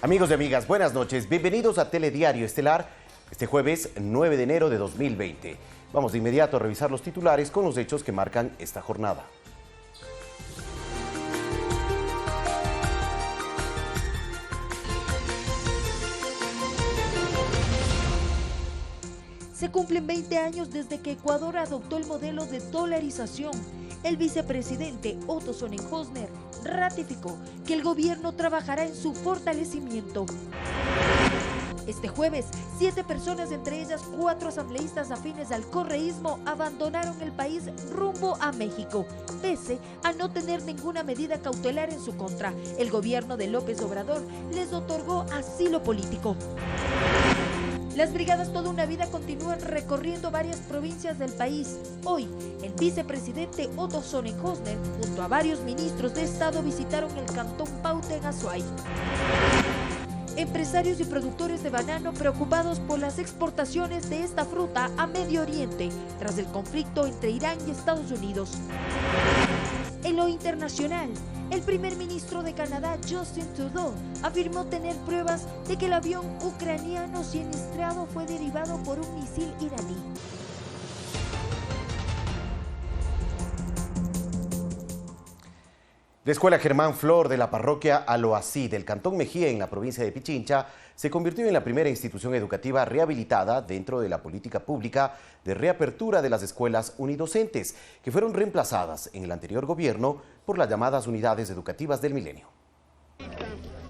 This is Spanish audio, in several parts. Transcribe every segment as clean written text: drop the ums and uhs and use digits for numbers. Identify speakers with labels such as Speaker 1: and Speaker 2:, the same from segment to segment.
Speaker 1: Amigos y amigas, buenas noches. Bienvenidos a Telediario Estelar, este jueves 9 de enero de 2020. Vamos de inmediato a revisar los titulares con los hechos que marcan esta jornada.
Speaker 2: Se cumplen 20 años desde que Ecuador adoptó el modelo de dolarización. El vicepresidente Otto Sonnenhösner ratificó que el gobierno trabajará en su fortalecimiento. Este jueves, 7 personas, entre ellas 4 asambleístas afines al correísmo, abandonaron el país rumbo a México, pese a no tener ninguna medida cautelar en su contra. El gobierno de López Obrador les otorgó asilo político. Las brigadas Toda una Vida continúan recorriendo varias provincias del país. Hoy, el vicepresidente Otto Sonnenhösner, junto a varios ministros de Estado, visitaron el cantón Paute en Azuay. Empresarios y productores de banano preocupados por las exportaciones de esta fruta a Medio Oriente, tras el conflicto entre Irán y Estados Unidos. En lo internacional, el primer ministro de Canadá, Justin Trudeau, afirmó tener pruebas de que el avión ucraniano siniestrado fue derivado por un misil iraní.
Speaker 1: La Escuela Germán Flor de la parroquia Aloasí del Cantón Mejía en la provincia de Pichincha se convirtió en la primera institución educativa rehabilitada dentro de la política pública de reapertura de las escuelas unidocentes, que fueron reemplazadas en el anterior gobierno por las llamadas unidades educativas del milenio.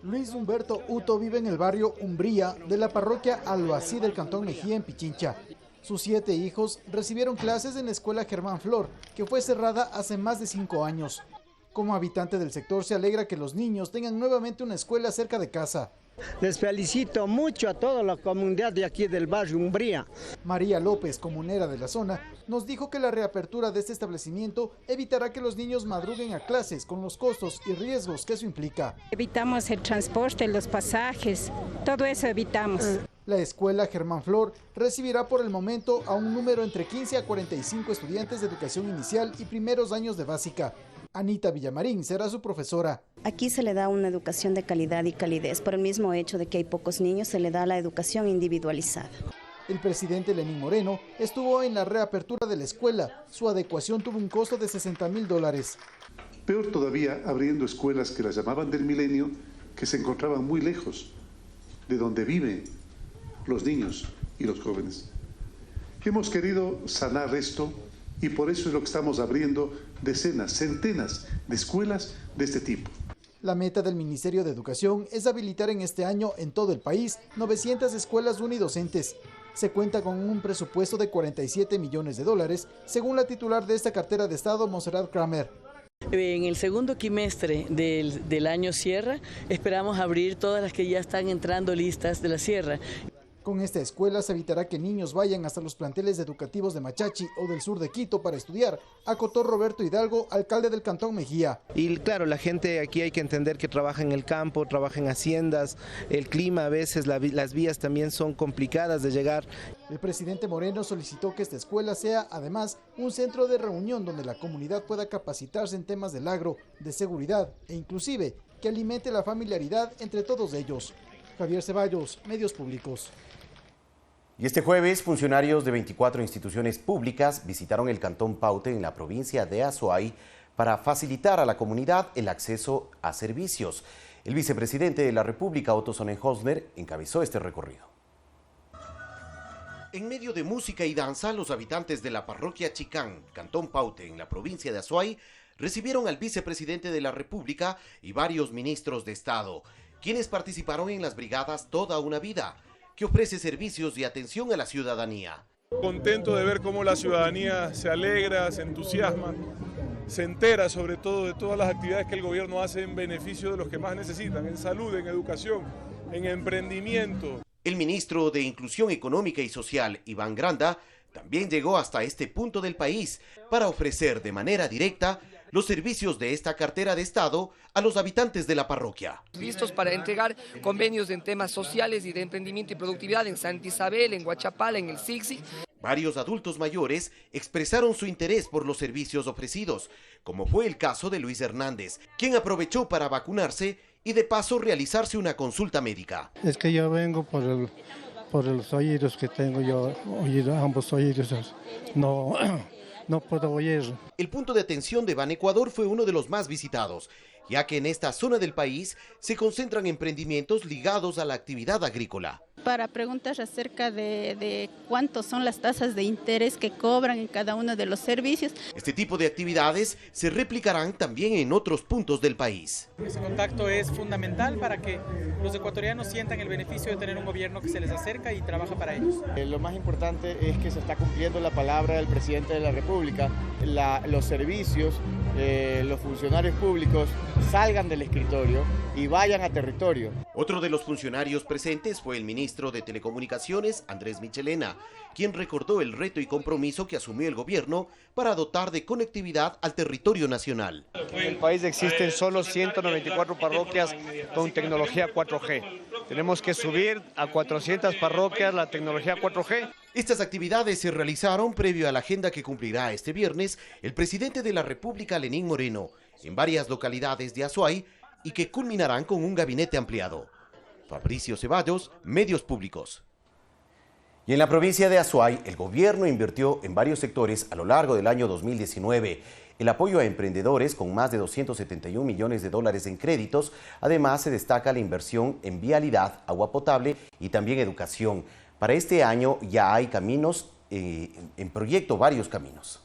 Speaker 3: Luis Humberto Uto vive en el barrio Umbría de la parroquia Aloasí del Cantón Mejía en Pichincha. Sus 7 hijos recibieron clases en la Escuela Germán Flor, que fue cerrada hace más de 5 años. Como habitante del sector se alegra que los niños tengan nuevamente una escuela cerca de casa.
Speaker 4: Les felicito mucho a toda la comunidad de aquí del barrio Umbría.
Speaker 3: María López, comunera de la zona, nos dijo que la reapertura de este establecimiento evitará que los niños madruguen a clases con los costos y riesgos que eso implica.
Speaker 5: Evitamos el transporte, los pasajes, todo eso evitamos.
Speaker 3: La escuela Germán Flor recibirá por el momento a un número entre 15 a 45 estudiantes de educación inicial y primeros años de básica. Anita Villamarín será su profesora.
Speaker 6: Aquí se le da una educación de calidad y calidez. Por el mismo hecho de que hay pocos niños, se le da la educación individualizada.
Speaker 3: El presidente Lenín Moreno estuvo en la reapertura de la escuela. Su adecuación tuvo un costo de $60,000.
Speaker 7: Peor todavía, abriendo escuelas que las llamaban del milenio, que se encontraban muy lejos de donde viven los niños y los jóvenes. Hemos querido sanar esto y por eso es lo que estamos abriendo decenas, centenas de escuelas de este tipo.
Speaker 3: La meta del Ministerio de Educación es habilitar en este año en todo el país 900 escuelas unidocentes. Se cuenta con un presupuesto de $47 millones, según la titular de esta cartera de Estado, Monserrat Kramer.
Speaker 8: En el segundo quimestre del año Sierra, esperamos abrir todas las que ya están entrando listas de la Sierra.
Speaker 3: Con esta escuela se evitará que niños vayan hasta los planteles educativos de Machachi o del sur de Quito para estudiar, acotó Roberto Hidalgo, alcalde del Cantón Mejía.
Speaker 9: Y claro, la gente aquí hay que entender que trabaja en el campo, trabaja en haciendas, el clima a veces, las vías también son complicadas de llegar.
Speaker 3: El presidente Moreno solicitó que esta escuela sea además un centro de reunión donde la comunidad pueda capacitarse en temas del agro, de seguridad e inclusive que alimente la familiaridad entre todos ellos. Javier Ceballos, Medios Públicos.
Speaker 1: Y este jueves, funcionarios de 24 instituciones públicas visitaron el Cantón Paute en la provincia de Azuay para facilitar a la comunidad el acceso a servicios. El vicepresidente de la República, Otto Sonnenhösner, encabezó este recorrido. En medio de música y danza, los habitantes de la parroquia Chicán, Cantón Paute, en la provincia de Azuay, recibieron al vicepresidente de la República y varios ministros de Estado, quienes participaron en las brigadas Toda una Vida, que ofrece servicios de atención a la ciudadanía.
Speaker 10: Contento de ver cómo la ciudadanía se alegra, se entusiasma, se entera sobre todo de todas las actividades que el gobierno hace en beneficio de los que más necesitan, en salud, en educación, en emprendimiento.
Speaker 1: El ministro de Inclusión Económica y Social, Iván Granda, también llegó hasta este punto del país para ofrecer de manera directa los servicios de esta cartera de Estado a los habitantes de la parroquia.
Speaker 11: Listos para entregar convenios en temas sociales y de emprendimiento y productividad en Santa Isabel, en Huachapala, en el Sixi.
Speaker 1: Varios adultos mayores expresaron su interés por los servicios ofrecidos, como fue el caso de Luis Hernández, quien aprovechó para vacunarse y de paso realizarse una consulta médica.
Speaker 12: Es que yo vengo por los oídos que tengo yo, ambos oídos, no puedo oír.
Speaker 1: El punto de atención de Ban Ecuador fue uno de los más visitados, ya que en esta zona del país se concentran emprendimientos ligados a la actividad agrícola.
Speaker 13: Para preguntas acerca de cuántos son las tasas de interés que cobran en cada uno de los servicios.
Speaker 1: Este tipo de actividades se replicarán también en otros puntos del país.
Speaker 14: Ese contacto es fundamental para que los ecuatorianos sientan el beneficio de tener un gobierno que se les acerca y trabaja para ellos.
Speaker 15: Lo más importante es que se está cumpliendo la palabra del presidente de la República. Los servicios, los funcionarios públicos salgan del escritorio y vayan a territorio.
Speaker 1: Otro de los funcionarios presentes fue el ministro de Telecomunicaciones, Andrés Michelena, quien recordó el reto y compromiso que asumió el gobierno para dotar de conectividad al territorio nacional.
Speaker 15: En el país existen solo 194 parroquias con tecnología 4G. Tenemos que subir a 400 parroquias la tecnología 4G.
Speaker 1: Estas actividades se realizaron previo a la agenda que cumplirá este viernes el presidente de la República, Lenín Moreno, en varias localidades de Azuay y que culminarán con un gabinete ampliado. Fabricio Ceballos, Medios Públicos. Y en la provincia de Azuay, el gobierno invirtió en varios sectores a lo largo del año 2019. El apoyo a emprendedores con más de 271 millones de dólares en créditos. Además, se destaca la inversión en vialidad, agua potable y también educación. Para este año ya hay caminos, en proyecto varios caminos.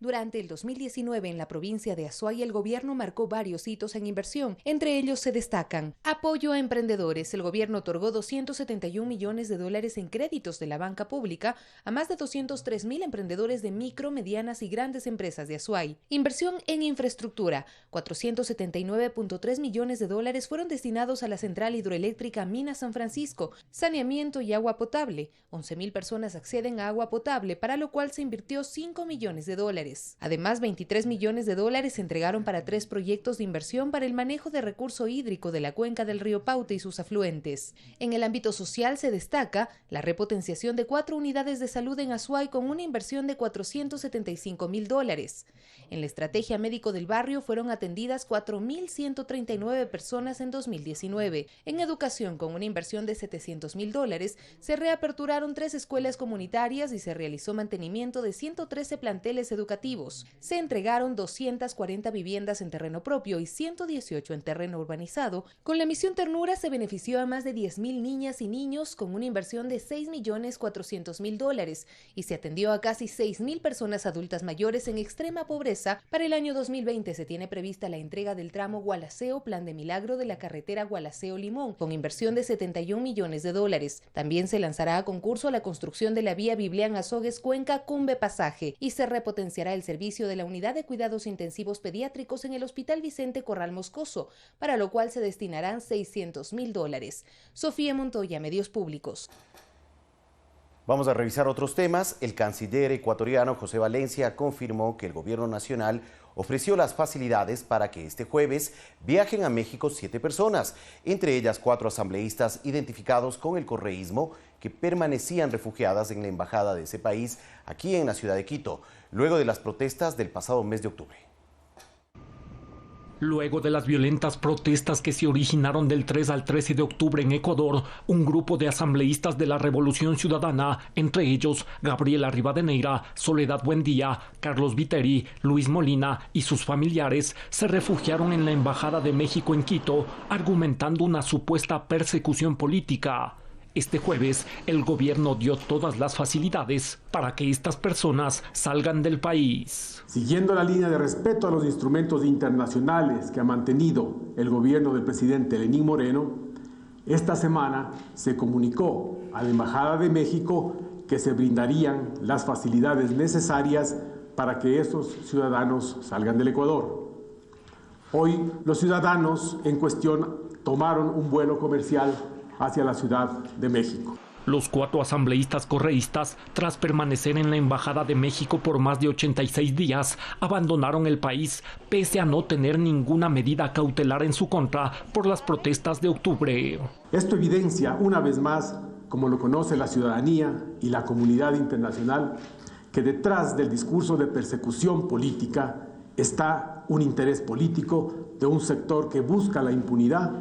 Speaker 16: Durante el 2019 en la provincia de Azuay el gobierno marcó varios hitos en inversión. Entre ellos se destacan apoyo a emprendedores. El gobierno otorgó 271 millones de dólares en créditos de la banca pública a más de 203.000 emprendedores de micro, medianas y grandes empresas de Azuay. Inversión en infraestructura. 479.3 millones de dólares fueron destinados a la central hidroeléctrica Mina San Francisco, saneamiento y agua potable. 11.000 personas acceden a agua potable, para lo cual se invirtió 5 millones de dólares. Además, 23 millones de dólares se entregaron para 3 proyectos de inversión para el manejo de recurso hídrico de la cuenca del río Paute y sus afluentes. En el ámbito social se destaca la repotenciación de 4 unidades de salud en Azuay con una inversión de 475.000 dólares. En la estrategia médico del barrio fueron atendidas 4.139 personas en 2019. En educación, con una inversión de 700.000 dólares, se reaperturaron 3 escuelas comunitarias y se realizó mantenimiento de 113 planteles educativos. Se entregaron 240 viviendas en terreno propio y 118 en terreno urbanizado. Con la misión Ternura se benefició a más de 10.000 niñas y niños con una inversión de 6.400.000 dólares y se atendió a casi 6.000 personas adultas mayores en extrema pobreza. Para el año 2020 se tiene prevista la entrega del tramo Gualaceo-Plan de Milagro de la carretera Gualaceo-Limón con inversión de 71 millones de dólares. También se lanzará a concurso la construcción de la vía Biblián-Azogues-Cuenca-Cumbe Pasaje y se repotenciará el servicio de la unidad de cuidados intensivos pediátricos en el Hospital Vicente Corral Moscoso, para lo cual se destinarán 600.000 dólares. Sofía Montoya, Medios Públicos.
Speaker 1: Vamos a revisar otros temas. El canciller ecuatoriano José Valencia confirmó que el gobierno nacional ofreció las facilidades para que este jueves viajen a México 7 personas, entre ellas 4 asambleístas identificados con el correísmo que permanecían refugiadas en la embajada de ese país aquí en la ciudad de Quito, luego de las protestas del pasado mes de octubre.
Speaker 17: Luego de las violentas protestas que se originaron del 3 al 13 de octubre en Ecuador, un grupo de asambleístas de la Revolución Ciudadana, entre ellos Gabriela Rivadeneira, Soledad Buendía, Carlos Viteri, Luis Molina y sus familiares, se refugiaron en la Embajada de México en Quito, argumentando una supuesta persecución política. Este jueves, el gobierno dio todas las facilidades para que estas personas salgan del país.
Speaker 18: Siguiendo la línea de respeto a los instrumentos internacionales que ha mantenido el gobierno del presidente Lenín Moreno, esta semana se comunicó a la Embajada de México que se brindarían las facilidades necesarias para que esos ciudadanos salgan del Ecuador. Hoy, los ciudadanos en cuestión tomaron un vuelo comercial hacia la Ciudad de México.
Speaker 17: Los 4 asambleístas correístas, tras permanecer en la Embajada de México por más de 86 días, abandonaron el país pese a no tener ninguna medida cautelar en su contra por las protestas de octubre.
Speaker 18: Esto evidencia una vez más, como lo conoce la ciudadanía y la comunidad internacional, que detrás del discurso de persecución política está un interés político de un sector que busca la impunidad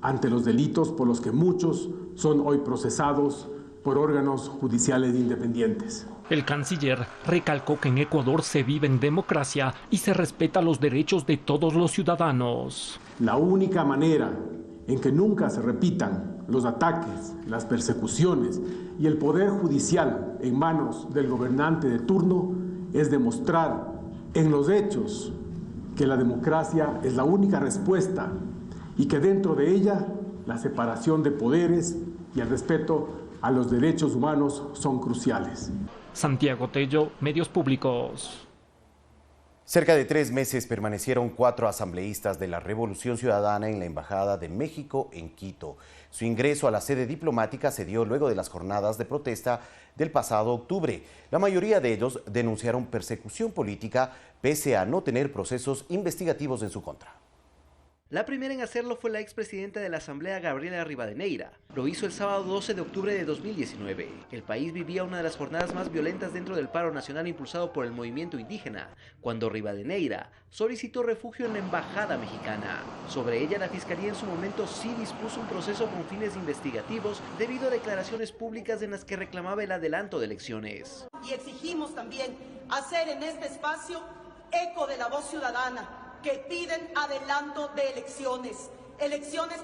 Speaker 18: ante los delitos por los que muchos son hoy procesados por órganos judiciales independientes.
Speaker 17: El canciller recalcó que en Ecuador se vive en democracia y se respeta los derechos de todos los ciudadanos.
Speaker 18: La única manera en que nunca se repitan los ataques, las persecuciones y el poder judicial en manos del gobernante de turno es demostrar en los hechos que la democracia es la única respuesta y que dentro de ella la separación de poderes y el respeto a los derechos humanos son cruciales.
Speaker 17: Santiago Tello, Medios Públicos.
Speaker 1: Cerca de 3 meses permanecieron 4 asambleístas de la Revolución Ciudadana en la Embajada de México en Quito. Su ingreso a la sede diplomática se dio luego de las jornadas de protesta del pasado octubre. La mayoría de ellos denunciaron persecución política pese a no tener procesos investigativos en su contra.
Speaker 19: La primera en hacerlo fue la expresidenta de la Asamblea, Gabriela Rivadeneira. Lo hizo el sábado 12 de octubre de 2019. El país vivía una de las jornadas más violentas dentro del paro nacional impulsado por el movimiento indígena, cuando Rivadeneira solicitó refugio en la embajada mexicana. Sobre ella, la Fiscalía en su momento sí dispuso un proceso con fines investigativos debido a declaraciones públicas en las que reclamaba el adelanto de elecciones.
Speaker 20: Y exigimos también hacer en este espacio eco de la voz ciudadana, que piden adelanto de elecciones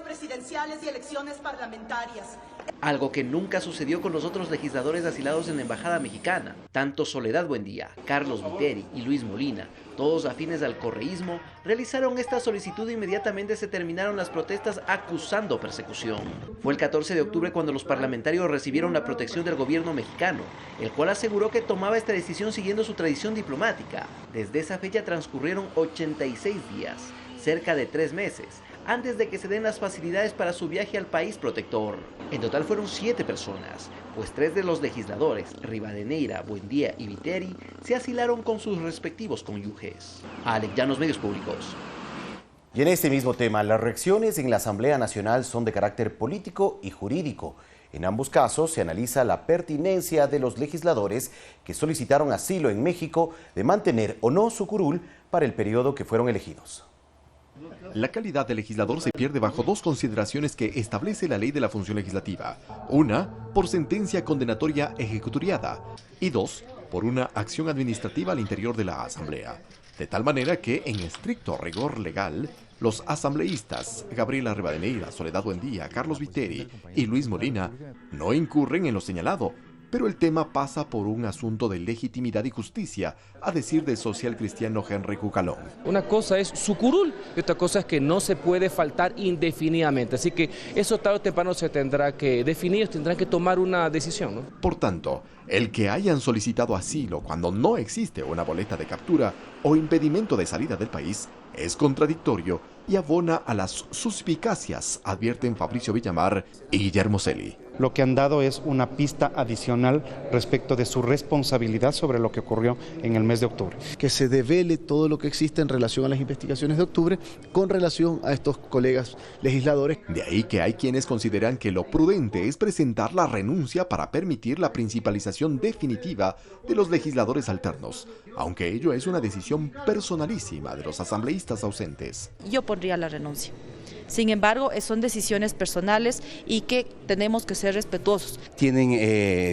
Speaker 20: presidenciales y elecciones parlamentarias.
Speaker 19: Algo que nunca sucedió con los otros legisladores asilados en la Embajada Mexicana. Tanto Soledad Buendía, Carlos Viteri y Luis Molina, todos afines al correísmo, realizaron esta solicitud e inmediatamente se terminaron las protestas acusando persecución. Fue el 14 de octubre cuando los parlamentarios recibieron la protección del gobierno mexicano, el cual aseguró que tomaba esta decisión siguiendo su tradición diplomática. Desde esa fecha transcurrieron 86 días, cerca de 3 meses, antes de que se den las facilidades para su viaje al país protector. En total fueron 7 personas, pues 3 de los legisladores, Rivadeneira, Buendía y Viteri, se asilaron con sus respectivos cónyuges. Alex Llanos, Medios Públicos.
Speaker 1: Y en este mismo tema, las reacciones en la Asamblea Nacional son de carácter político y jurídico. En ambos casos se analiza la pertinencia de los legisladores que solicitaron asilo en México de mantener o no su curul para el periodo que fueron elegidos.
Speaker 21: La calidad de legislador se pierde bajo 2 consideraciones que establece la ley de la función legislativa. Una, por sentencia condenatoria ejecutoriada, y 2, por una acción administrativa al interior de la Asamblea. De tal manera que, en estricto rigor legal, los asambleístas Gabriela Rivadeneira, Soledad Buendía, Carlos Viteri y Luis Molina no incurren en lo señalado, pero el tema pasa por un asunto de legitimidad y justicia, a decir del social cristiano Henry Cucalón.
Speaker 22: Una cosa es su curul y otra cosa es que no se puede faltar indefinidamente, así que eso tarde o temprano se tendrá que definir, tendrán que tomar una decisión, ¿no?
Speaker 21: Por tanto, el que hayan solicitado asilo cuando no existe una boleta de captura o impedimento de salida del país es contradictorio y abona a las suspicacias, advierten Fabricio Villamar y Guillermo Celi.
Speaker 23: Lo que han dado es una pista adicional respecto de su responsabilidad sobre lo que ocurrió en el mes de octubre.
Speaker 24: Que se devele todo lo que existe en relación a las investigaciones de octubre con relación a estos colegas legisladores.
Speaker 21: De ahí que hay quienes consideran que lo prudente es presentar la renuncia para permitir la principalización definitiva de los legisladores alternos, aunque ello es una decisión personalísima de los asambleístas ausentes.
Speaker 25: Yo pondría la renuncia. Sin embargo, son decisiones personales y que tenemos que ser respetuosos.
Speaker 26: Tienen,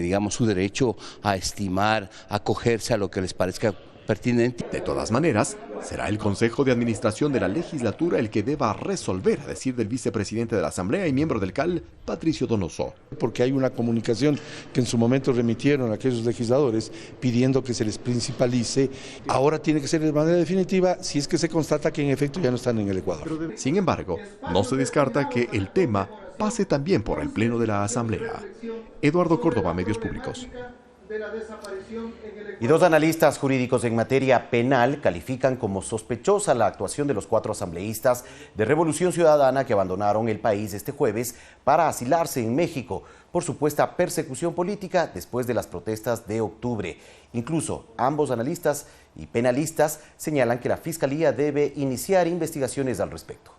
Speaker 26: digamos, su derecho a estimar, a acogerse a lo que les parezca pertinente.
Speaker 21: De todas maneras, será el Consejo de Administración de la Legislatura el que deba resolver, a decir del vicepresidente de la Asamblea y miembro del CAL, Patricio Donoso.
Speaker 27: Porque hay una comunicación que en su momento remitieron a aquellos legisladores pidiendo que se les principalice. Ahora tiene que ser de manera definitiva si es que se constata que en efecto ya no están en el Ecuador.
Speaker 21: Sin embargo, no se descarta que el tema pase también por el Pleno de la Asamblea. Eduardo Córdoba, Medios Públicos.
Speaker 1: Y 2 analistas jurídicos en materia penal califican como sospechosa la actuación de los 4 asambleístas de Revolución Ciudadana que abandonaron el país este jueves para asilarse en México por supuesta persecución política después de las protestas de octubre. Incluso ambos analistas y penalistas señalan que la Fiscalía debe iniciar investigaciones al respecto.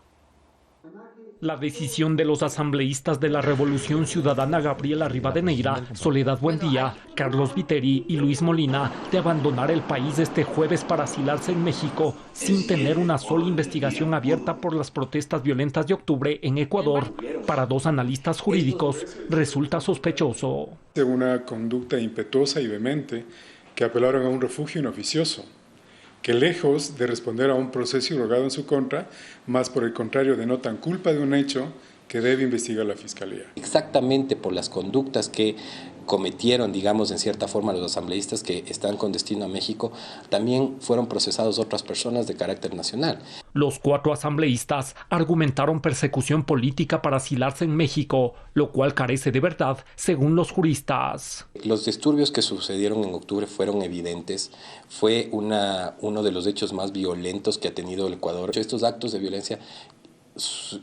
Speaker 17: La decisión de los asambleístas de la Revolución Ciudadana Gabriela Rivadeneira, Soledad Buendía, Carlos Viteri y Luis Molina de abandonar el país este jueves para asilarse en México sin tener una sola investigación abierta por las protestas violentas de octubre en Ecuador, para dos analistas jurídicos resulta sospechoso.
Speaker 2: Una conducta impetuosa y vehemente que apelaron a un refugio inoficioso, que lejos de responder a un proceso irrogado en su contra, más por el contrario denotan culpa de un hecho que debe investigar la Fiscalía.
Speaker 4: Exactamente por las conductas que cometieron, digamos, en cierta forma los asambleístas que están con destino a México, también fueron procesados otras personas de carácter nacional.
Speaker 17: Los 4 asambleístas argumentaron persecución política para asilarse en México, lo cual carece de verdad, según los juristas.
Speaker 4: Los disturbios que sucedieron en octubre fueron evidentes, fue uno de los hechos más violentos que ha tenido el Ecuador. Estos actos de violencia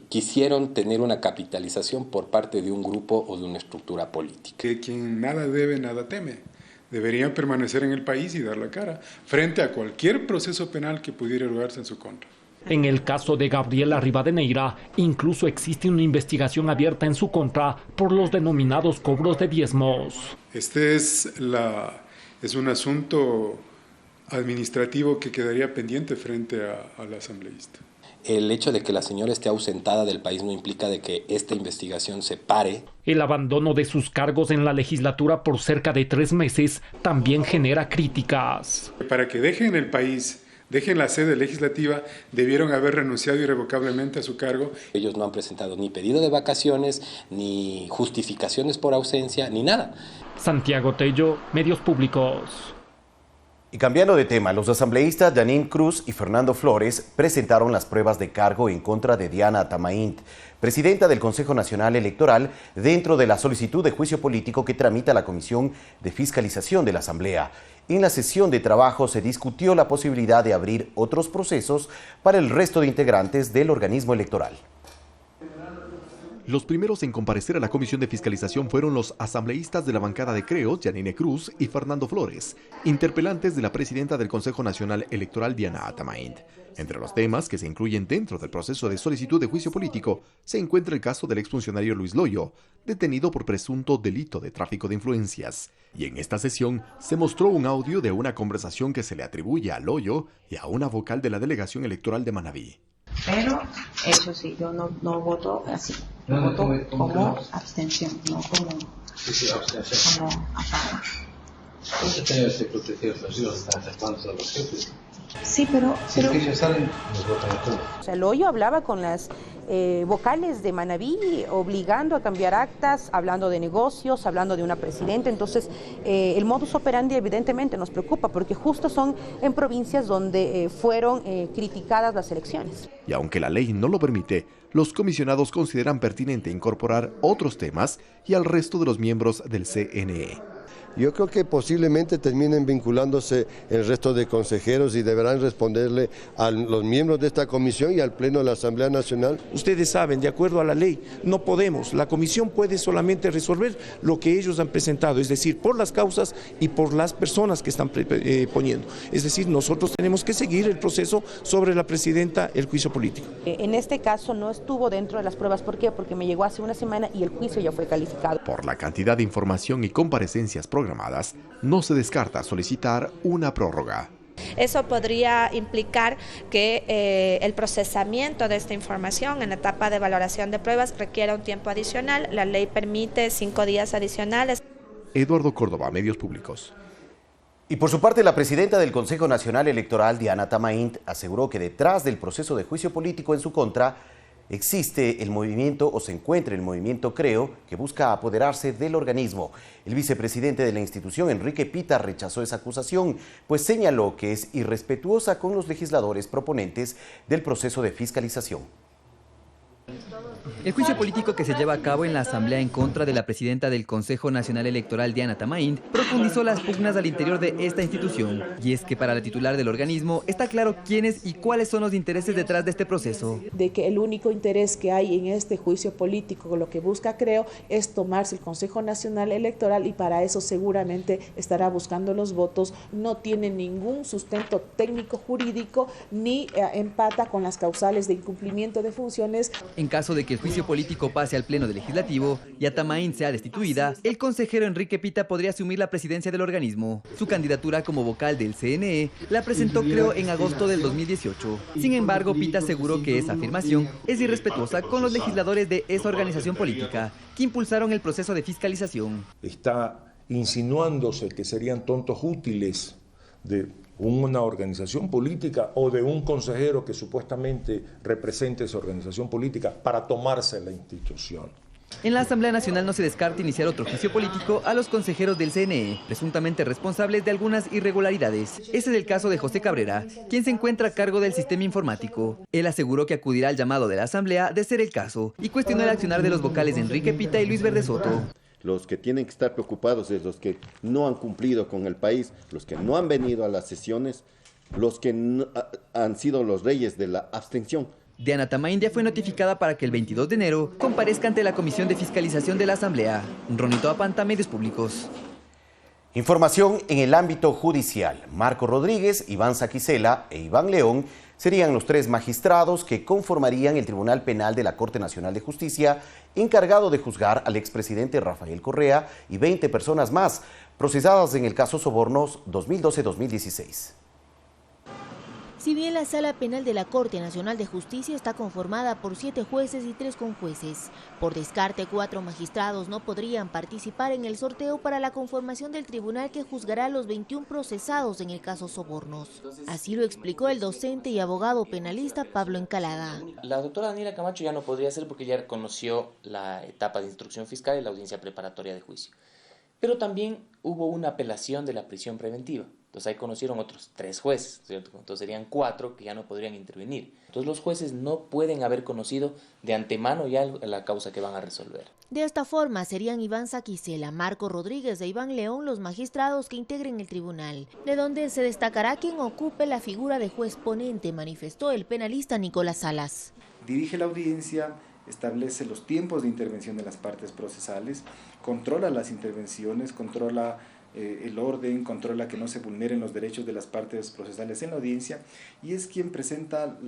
Speaker 4: quisieron tener una capitalización por parte de un grupo o de una estructura política.
Speaker 2: Que quien nada debe, nada teme. Deberían permanecer en el país y dar la cara frente a cualquier proceso penal que pudiera erogarse en su contra.
Speaker 17: En el caso de Gabriela Rivadeneira, incluso existe una investigación abierta en su contra por los denominados cobros de diezmos.
Speaker 2: Este es un asunto administrativo que quedaría pendiente frente al asambleísta.
Speaker 4: El hecho de que la señora esté ausentada del país no implica de que esta investigación se pare.
Speaker 17: El abandono de sus cargos en la legislatura por cerca de 3 meses también genera críticas.
Speaker 2: Para que dejen el país, dejen la sede legislativa, debieron haber renunciado irrevocablemente a su cargo.
Speaker 4: Ellos no han presentado ni pedido de vacaciones, ni justificaciones por ausencia, ni nada.
Speaker 17: Santiago Tello, Medios Públicos.
Speaker 1: Y cambiando de tema, los asambleístas Janine Cruz y Fernando Flores presentaron las pruebas de cargo en contra de Diana Tamaint, presidenta del Consejo Nacional Electoral, dentro de la solicitud de juicio político que tramita la Comisión de Fiscalización de la Asamblea. En la sesión de trabajo se discutió la posibilidad de abrir otros procesos para el resto de integrantes del organismo electoral.
Speaker 21: Los primeros en comparecer a la Comisión de Fiscalización fueron los asambleístas de la bancada de Creo, Janine Cruz y Fernando Flores, interpelantes de la presidenta del Consejo Nacional Electoral, Diana Tamaint. Entre los temas que se incluyen dentro del proceso de solicitud de juicio político se encuentra el caso del exfuncionario Luis Loyo, detenido por presunto delito de tráfico de influencias. Y en esta sesión se mostró un audio de una conversación que se le atribuye a Loyo y a una vocal de la delegación electoral de Manabí.
Speaker 5: Pero eso sí, yo no voto así, yo voto como abstención, no como a favor. Sí, pero
Speaker 6: si es que ellos salen, nos votan a todos.
Speaker 7: O sea, Loyo hablaba con las vocales de Manabí, obligando a cambiar actas, hablando de negocios, hablando de una presidenta. Entonces, el modus operandi evidentemente nos preocupa, porque justo son en provincias donde fueron criticadas las elecciones.
Speaker 21: Y aunque la ley no lo permite, los comisionados consideran pertinente incorporar otros temas y al resto de los miembros del CNE.
Speaker 8: Yo creo que posiblemente terminen vinculándose el resto de consejeros y deberán responderle a los miembros de esta comisión y al Pleno de la Asamblea Nacional.
Speaker 9: Ustedes saben, de acuerdo a la ley, no podemos. La comisión puede solamente resolver lo que ellos han presentado, es decir, por las causas y por las personas que están poniendo. Es decir, nosotros tenemos que seguir el proceso sobre la presidenta, el juicio político.
Speaker 7: En este caso no estuvo dentro de las pruebas. ¿Por qué? Porque me llegó hace una semana y el juicio ya fue calificado.
Speaker 21: Por la cantidad de información y comparecencias programadas, no se descarta solicitar una prórroga.
Speaker 28: Eso podría implicar que el procesamiento de esta información en la etapa de valoración de pruebas requiera un tiempo adicional. La ley permite 5 días adicionales.
Speaker 21: Eduardo Córdoba, Medios Públicos.
Speaker 1: Y por su parte, la presidenta del Consejo Nacional Electoral, Diana Tamaint, aseguró que detrás del proceso de juicio político en su contra existe el movimiento o se encuentra el movimiento Creo, que busca apoderarse del organismo. El vicepresidente de la institución, Enrique Pita, rechazó esa acusación, pues señaló que es irrespetuosa con los legisladores proponentes del proceso de fiscalización.
Speaker 29: El juicio político que se lleva a cabo en la Asamblea en contra de la presidenta del Consejo Nacional Electoral, Diana Tamaint, profundizó las pugnas al interior de esta institución. Y es que para la titular del organismo está claro quiénes y cuáles son los intereses detrás de este proceso.
Speaker 30: De que el único interés que hay en este juicio político, lo que busca Creo, es tomarse el Consejo Nacional Electoral, y para eso seguramente estará buscando los votos. No tiene ningún sustento técnico jurídico ni empata con las causales de incumplimiento de funciones.
Speaker 29: En En caso de que el juicio político pase al Pleno del Legislativo y Atamaín sea destituida, el consejero Enrique Pita podría asumir la presidencia del organismo. Su candidatura como vocal del CNE la presentó, creo, en agosto del 2018. Sin embargo, Pita aseguró que esa afirmación es irrespetuosa con los legisladores de esa organización política, que impulsaron el proceso de fiscalización.
Speaker 3: Está insinuándose que serían tontos útiles de una organización política o de un consejero que supuestamente represente esa organización política para tomarse la institución.
Speaker 29: En la Asamblea Nacional no se descarta iniciar otro juicio político a los consejeros del CNE, presuntamente responsables de algunas irregularidades. Ese es el caso de José Cabrera, quien se encuentra a cargo del sistema informático. Él aseguró que acudirá al llamado de la Asamblea de ser el caso y cuestionó el accionar de los vocales Enrique Pita y Luis Verde Soto.
Speaker 10: Los que tienen que estar preocupados es los que no han cumplido con el país, los que no han venido a las sesiones, los que no, han sido los reyes de la abstención.
Speaker 29: Diana Tamaín ya fue notificada para que el 22 de enero comparezca ante la Comisión de Fiscalización de la Asamblea. Ronito Apanta, Medios Públicos.
Speaker 1: Información en el ámbito judicial. Marco Rodríguez, Iván Saquicela e Iván León serían los 3 magistrados que conformarían el Tribunal Penal de la Corte Nacional de Justicia, encargado de juzgar al expresidente Rafael Correa y 20 personas más, procesadas en el caso Sobornos 2012-2016.
Speaker 11: Si bien la Sala Penal de la Corte Nacional de Justicia está conformada por 7 jueces y 3 conjueces, por descarte 4 magistrados no podrían participar en el sorteo para la conformación del tribunal que juzgará a los 21 procesados en el caso Sobornos. Así lo explicó el docente y abogado penalista Pablo Encalada.
Speaker 12: La doctora Daniela Camacho ya no podría ser porque ya reconoció la etapa de instrucción fiscal y la audiencia preparatoria de juicio. Pero también hubo una apelación de la prisión preventiva. Entonces ahí conocieron otros 3 jueces, ¿cierto? Entonces serían 4 que ya no podrían intervenir. Entonces los jueces no pueden haber conocido de antemano ya la causa que van a resolver.
Speaker 11: De esta forma serían Iván Saquicela, Marco Rodríguez e Iván León los magistrados que integren el tribunal, de donde se destacará quien ocupe la figura de juez ponente, manifestó el penalista Nicolás Salas.
Speaker 13: Dirige la audiencia, establece los tiempos de intervención de las partes procesales, controla las intervenciones, controla el orden, controla que no se vulneren los derechos de las partes procesales en la audiencia y es quien presenta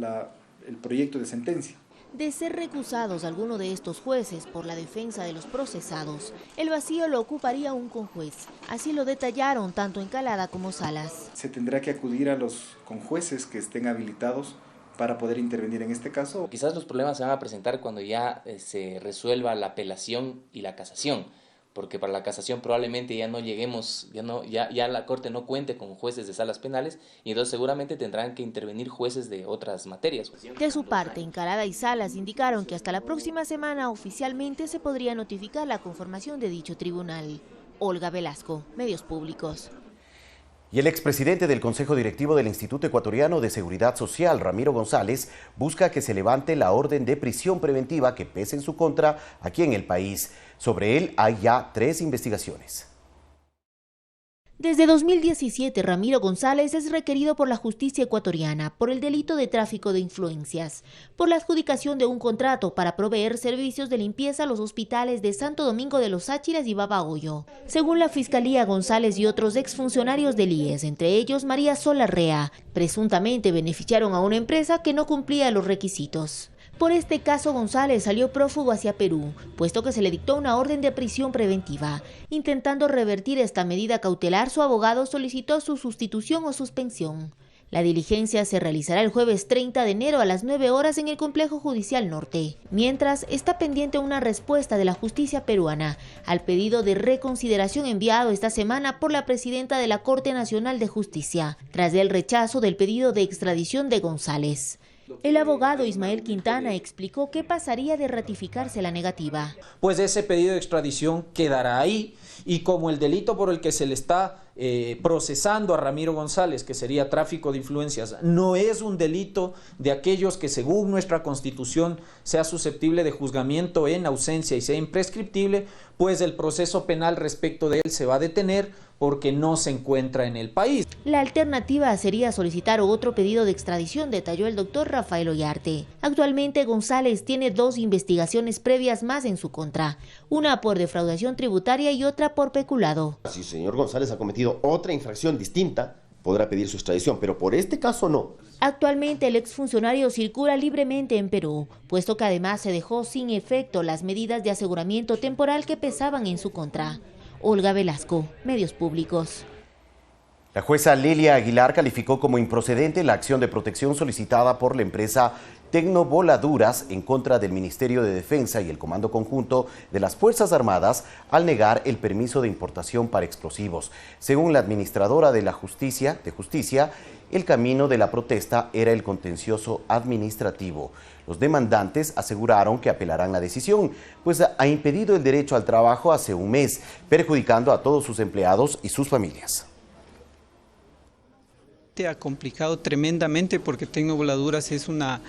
Speaker 13: el proyecto de sentencia.
Speaker 11: De ser recusados alguno de estos jueces por la defensa de los procesados, el vacío lo ocuparía un conjuez. Así lo detallaron tanto Encalada como Salas.
Speaker 13: Se tendrá que acudir a los conjueces que estén habilitados para poder intervenir en este caso.
Speaker 12: Quizás los problemas se van a presentar cuando ya se resuelva la apelación y la casación, porque para la casación probablemente ya no lleguemos, ya la Corte no cuente con jueces de salas penales y entonces seguramente tendrán que intervenir jueces de otras materias.
Speaker 11: De su parte, Encalada y Salas indicaron que hasta la próxima semana oficialmente se podría notificar la conformación de dicho tribunal. Olga Velasco, Medios Públicos.
Speaker 1: Y el expresidente del Consejo Directivo del Instituto Ecuatoriano de Seguridad Social, Ramiro González, busca que se levante la orden de prisión preventiva que pese en su contra aquí en el país. Sobre él hay ya 3 investigaciones.
Speaker 11: Desde 2017, Ramiro González es requerido por la justicia ecuatoriana por el delito de tráfico de influencias, por la adjudicación de un contrato para proveer servicios de limpieza a los hospitales de Santo Domingo de los Áchiras y Babahoyo. Según la Fiscalía, González y otros exfuncionarios del IES, entre ellos María Solarrea, presuntamente beneficiaron a una empresa que no cumplía los requisitos. Por este caso, González salió prófugo hacia Perú, puesto que se le dictó una orden de prisión preventiva. Intentando revertir esta medida cautelar, su abogado solicitó su sustitución o suspensión. La diligencia se realizará el jueves 30 de enero a las 9 horas en el Complejo Judicial Norte. Mientras, está pendiente una respuesta de la justicia peruana al pedido de reconsideración enviado esta semana por la presidenta de la Corte Nacional de Justicia, tras el rechazo del pedido de extradición de González. El abogado Ismael Quintana explicó qué pasaría de ratificarse la negativa.
Speaker 14: Pues ese pedido de extradición quedará ahí y como el delito por el que se le está procesando a Ramiro González, que sería tráfico de influencias, no es un delito de aquellos que según nuestra Constitución sea susceptible de juzgamiento en ausencia y sea imprescriptible, pues el proceso penal respecto de él se va a detener porque no se encuentra en el país.
Speaker 11: La alternativa sería solicitar otro pedido de extradición, detalló el doctor Rafael Ollarte. Actualmente González tiene 2 investigaciones previas más en su contra, una por defraudación tributaria y otra por peculado.
Speaker 15: Si el señor González ha cometido otra infracción distinta, podrá pedir su extradición, pero por este caso no.
Speaker 11: Actualmente el exfuncionario circula libremente en Perú, puesto que además se dejó sin efecto las medidas de aseguramiento temporal que pesaban en su contra. Olga Velasco, Medios Públicos.
Speaker 1: La jueza Lilia Aguilar calificó como improcedente la acción de protección solicitada por la empresa Tecnovoladuras en contra del Ministerio de Defensa y el Comando Conjunto de las Fuerzas Armadas al negar el permiso de importación para explosivos. Según la administradora de Justicia, el camino de la protesta era el contencioso administrativo. Los demandantes aseguraron que apelarán la decisión, pues ha impedido el derecho al trabajo hace un mes, perjudicando a todos sus empleados y sus familias.
Speaker 16: Ha complicado tremendamente porque Tecnovoladuras es una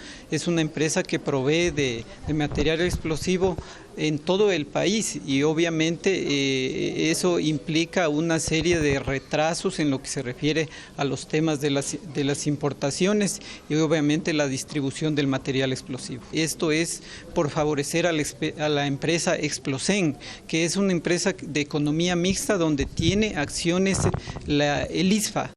Speaker 16: empresa que provee de material explosivo en todo el país y obviamente eso implica una serie de retrasos en lo que se refiere a los temas de las importaciones y obviamente la distribución del material explosivo. Esto es por favorecer a la empresa Explosen, que es una empresa de economía mixta donde tiene acciones el ISFA.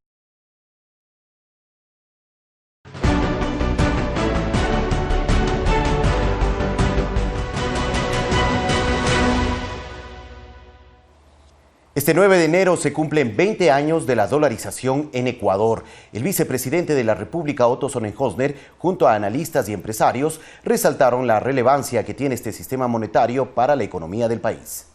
Speaker 1: Este 9 de enero se cumplen 20 años de la dolarización en Ecuador. El vicepresidente de la República, Otto Sonnenhorstner, junto a analistas y empresarios, resaltaron la relevancia que tiene este sistema monetario para la economía del país.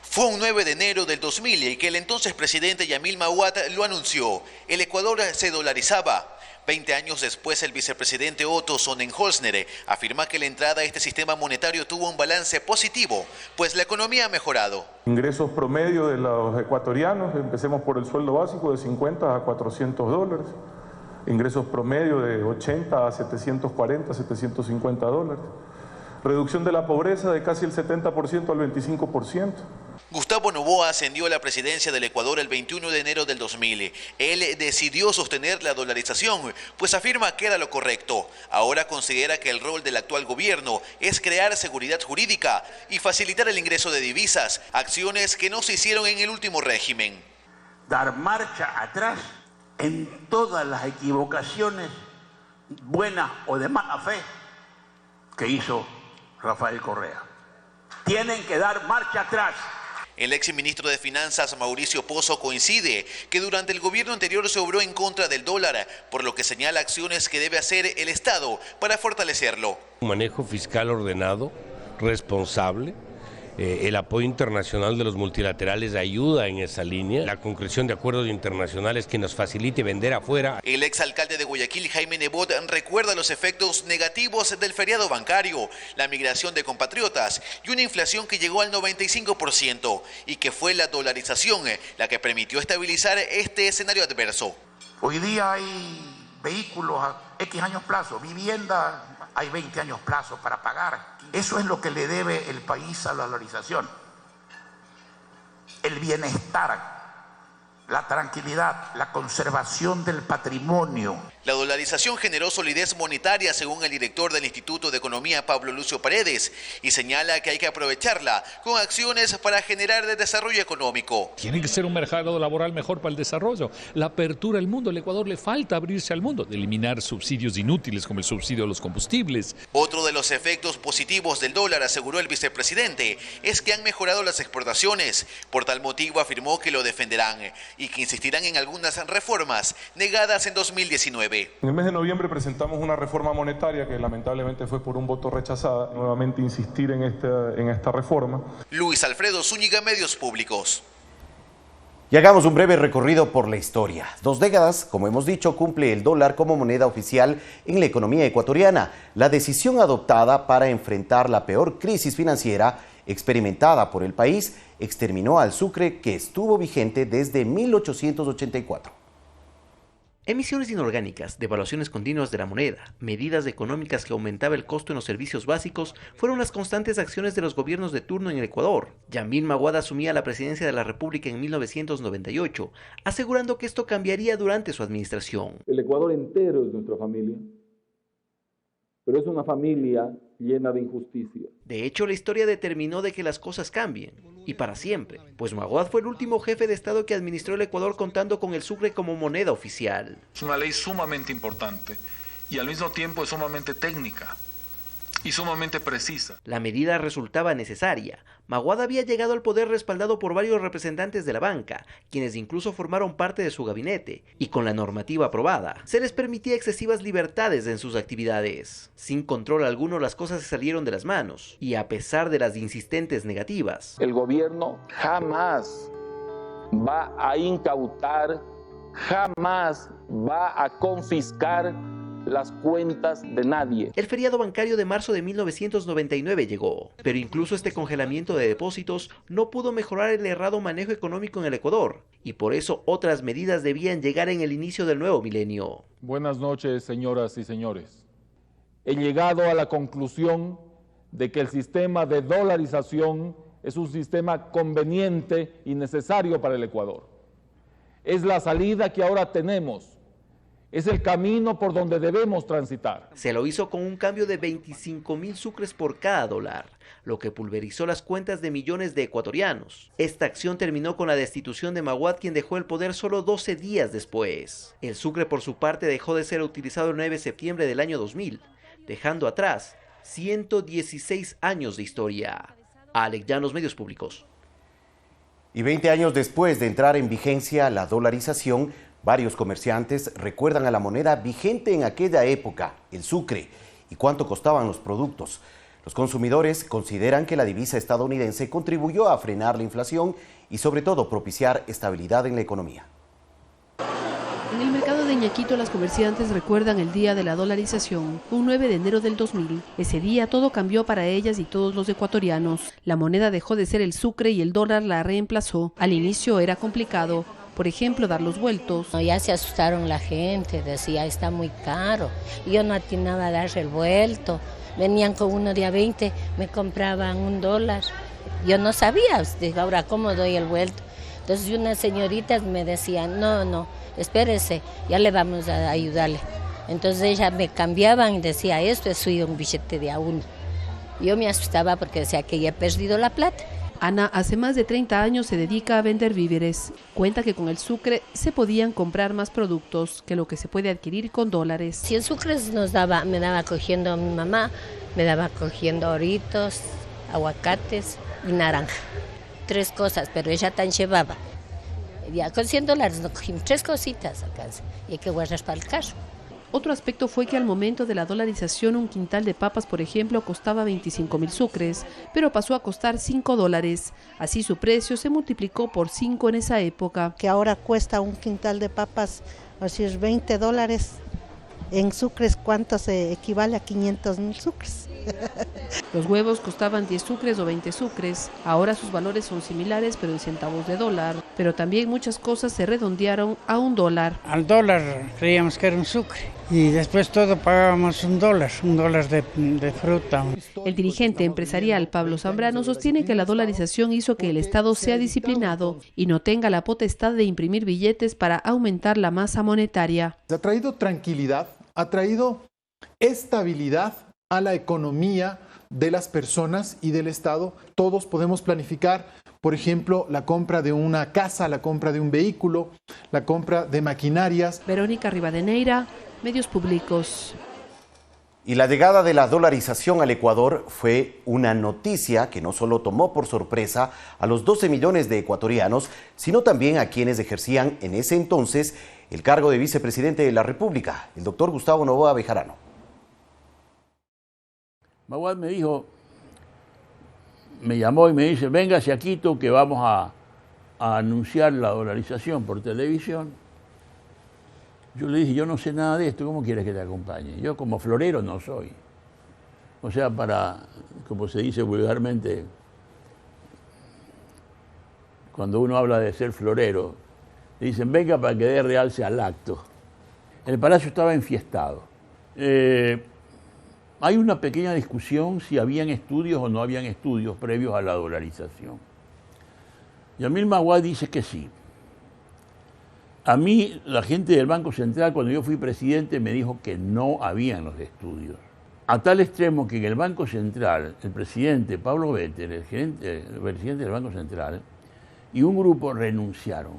Speaker 18: Fue un 9 de enero del 2000 y que el entonces presidente Yamil Mahuad lo anunció. El Ecuador se dolarizaba. 20 años después, el vicepresidente Otto Sonnenhorstner afirma que la entrada a este sistema monetario tuvo un balance positivo, pues la economía ha mejorado.
Speaker 19: Ingresos promedio de los ecuatorianos, empecemos por el sueldo básico de 50 a 400 dólares. Ingresos promedio de 80 a 740, 750 dólares. Reducción de la pobreza de casi el 70% al 25%.
Speaker 18: Gustavo Noboa ascendió a la presidencia del Ecuador el 21 de enero del 2000. Él decidió sostener la dolarización, pues afirma que era lo correcto. Ahora considera que el rol del actual gobierno es crear seguridad jurídica y facilitar el ingreso de divisas, acciones que no se hicieron en el último régimen.
Speaker 20: Dar marcha atrás en todas las equivocaciones, buenas o de mala fe, que hizo Rafael Correa. Tienen que dar marcha atrás.
Speaker 18: El exministro de Finanzas, Mauricio Pozo, coincide que durante el gobierno anterior se obró en contra del dólar, por lo que señala acciones que debe hacer el Estado para fortalecerlo.
Speaker 22: Un manejo fiscal ordenado, responsable, el apoyo internacional de los multilaterales ayuda en esa línea, la concreción de acuerdos internacionales que nos facilite vender afuera.
Speaker 18: El exalcalde de Guayaquil, Jaime Nebot, recuerda los efectos negativos del feriado bancario, la migración de compatriotas y una inflación que llegó al 95% y que fue la dolarización la que permitió estabilizar este escenario adverso.
Speaker 20: Hoy día hay vehículos a X años plazo, vivienda hay 20 años plazo para pagar. Eso es lo que le debe el país a la dolarización. El bienestar, la tranquilidad, la conservación del patrimonio.
Speaker 18: La dolarización generó solidez monetaria, según el director del Instituto de Economía, Pablo Lucio Paredes, y señala que hay que aprovecharla con acciones para generar desarrollo económico.
Speaker 23: Tiene que ser un mercado laboral mejor para el desarrollo, la apertura al mundo. Al Ecuador le falta abrirse al mundo, de eliminar subsidios inútiles como el subsidio a los combustibles.
Speaker 18: Otro de los efectos positivos del dólar, aseguró el vicepresidente, es que han mejorado las exportaciones. Por tal motivo afirmó que lo defenderán y que insistirán en algunas reformas negadas en 2019.
Speaker 19: En el mes de noviembre presentamos una reforma monetaria que lamentablemente fue por un voto rechazada. Nuevamente insistir en esta reforma.
Speaker 18: Luis Alfredo Zúñiga, Medios Públicos.
Speaker 1: Y hagamos un breve recorrido por la historia. 2 décadas, como hemos dicho, cumple el dólar como moneda oficial en la economía ecuatoriana. La decisión adoptada para enfrentar la peor crisis financiera experimentada por el país exterminó al sucre, que estuvo vigente desde 1884.
Speaker 24: Emisiones inorgánicas, devaluaciones continuas de la moneda, medidas económicas que aumentaban el costo en los servicios básicos fueron las constantes acciones de los gobiernos de turno en el Ecuador. Yamil Mahuad asumía la presidencia de la República en 1998, asegurando que esto cambiaría durante su administración.
Speaker 25: El Ecuador entero es nuestra familia, pero es una familia llena de injusticia.
Speaker 24: De hecho, la historia determinó de que las cosas cambien, y para siempre, pues Maguad fue el último jefe de Estado que administró el Ecuador contando con el sucre como moneda oficial.
Speaker 2: Es una ley sumamente importante y al mismo tiempo es sumamente técnica y sumamente precisa.
Speaker 24: La medida resultaba necesaria. Maguad había llegado al poder respaldado por varios representantes de la banca, quienes incluso formaron parte de su gabinete, y con la normativa aprobada, se les permitía excesivas libertades en sus actividades. Sin control alguno, las cosas se salieron de las manos, y a pesar de las insistentes negativas,
Speaker 25: El gobierno jamás va a incautar, jamás va a confiscar las cuentas de nadie.
Speaker 24: el feriado bancario de marzo de 1999 llegó, pero incluso este congelamiento de depósitos no pudo mejorar el errado manejo económico en el Ecuador, y por eso otras medidas debían llegar en el inicio del nuevo milenio.
Speaker 25: Buenas noches, señoras y señores. He llegado a la conclusión de que el sistema de dolarización es un sistema conveniente y necesario para el Ecuador. Es la salida que ahora tenemos. Es el camino por donde debemos transitar.
Speaker 24: Se lo hizo con un cambio de 25.000 sucres por cada dólar, lo que pulverizó las cuentas de millones de ecuatorianos. Esta acción terminó con la destitución de Maguad, quien dejó el poder solo 12 días después. El sucre, por su parte, dejó de ser utilizado el 9 de septiembre del año 2000, dejando atrás 116 años de historia. Alex Llanos, Medios Públicos.
Speaker 1: Y 20 años después de entrar en vigencia la dolarización, varios comerciantes recuerdan a la moneda vigente en aquella época, el sucre, y cuánto costaban los productos. Los consumidores consideran que la divisa estadounidense contribuyó a frenar la inflación y sobre todo propiciar estabilidad en la economía.
Speaker 4: En el mercado de Ñaquito, las comerciantes recuerdan el día de la dolarización, un 9 de enero del 2000. Ese día todo cambió para ellas y todos los ecuatorianos. La moneda dejó de ser el sucre y el dólar la reemplazó. Al inicio era complicado. Por ejemplo, dar los vueltos.
Speaker 5: Ya se asustaron la gente, decía, está muy caro. Yo no atinaba a dar el vuelto. Venían con uno de a 20, me compraban $1. Yo no sabía, dije, ahora, ¿cómo doy el vuelto? Entonces unas señoritas me decían, no, espérese, ya le vamos a ayudarle. Entonces ellas me cambiaban y decía, esto es un billete de a uno. Yo me asustaba porque decía que ya he perdido la plata.
Speaker 4: Ana hace más de 30 años se dedica a vender víveres. Cuenta que con el sucre se podían comprar más productos que lo que se puede adquirir con dólares.
Speaker 5: Si el sucre me daba cogiendo mi mamá, me daba cogiendo oritos, aguacates y naranja. 3 cosas, pero ella tan llevaba. Ya con $100 no cogimos 3 cositas a casa y hay que guardar para el carro.
Speaker 4: Otro aspecto fue que al momento de la dolarización un quintal de papas, por ejemplo, costaba 25.000 sucres, pero pasó a costar $5. Así su precio se multiplicó por 5 en esa época.
Speaker 6: Que ahora cuesta un quintal de papas, así es $20. En sucres, ¿cuánto se equivale a 500.000 sucres?
Speaker 4: Los huevos costaban 10 sucres o 20 sucres. Ahora sus valores son similares, pero en centavos de dólar. Pero también muchas cosas se redondearon a $1.
Speaker 7: Al dólar creíamos que era un sucre y después todo pagábamos $1 de fruta.
Speaker 4: El dirigente empresarial Pablo Zambrano sostiene que la dolarización hizo que el Estado sea disciplinado y no tenga la potestad de imprimir billetes para aumentar la masa monetaria.
Speaker 8: Ha traído tranquilidad, ha traído estabilidad a la economía de las personas y del Estado. Todos podemos planificar, por ejemplo, la compra de una casa, la compra de un vehículo, la compra de maquinarias.
Speaker 4: Verónica Rivadeneira, Medios Públicos.
Speaker 1: Y la llegada de la dolarización al Ecuador fue una noticia que no solo tomó por sorpresa a los 12 millones de ecuatorianos, sino también a quienes ejercían en ese entonces el cargo de vicepresidente de la República, el doctor Gustavo Noboa Bejarano.
Speaker 20: Maguad me llamó y me dice, véngase a Quito que vamos a anunciar la dolarización por televisión. Yo le dije, yo no sé nada de esto, ¿cómo quieres que te acompañe? Yo como florero no soy. O sea, como se dice vulgarmente, cuando uno habla de ser florero, le dicen, venga para que dé realce al acto. El palacio estaba enfiestado. Hay una pequeña discusión si habían estudios o no habían estudios previos a la dolarización. Yamil Maguad dice que sí. A mí, la gente del Banco Central, cuando yo fui presidente, me dijo que no habían los estudios.
Speaker 25: A tal extremo que en el Banco Central, el presidente Pablo Béter, el presidente del Banco Central, y un grupo renunciaron,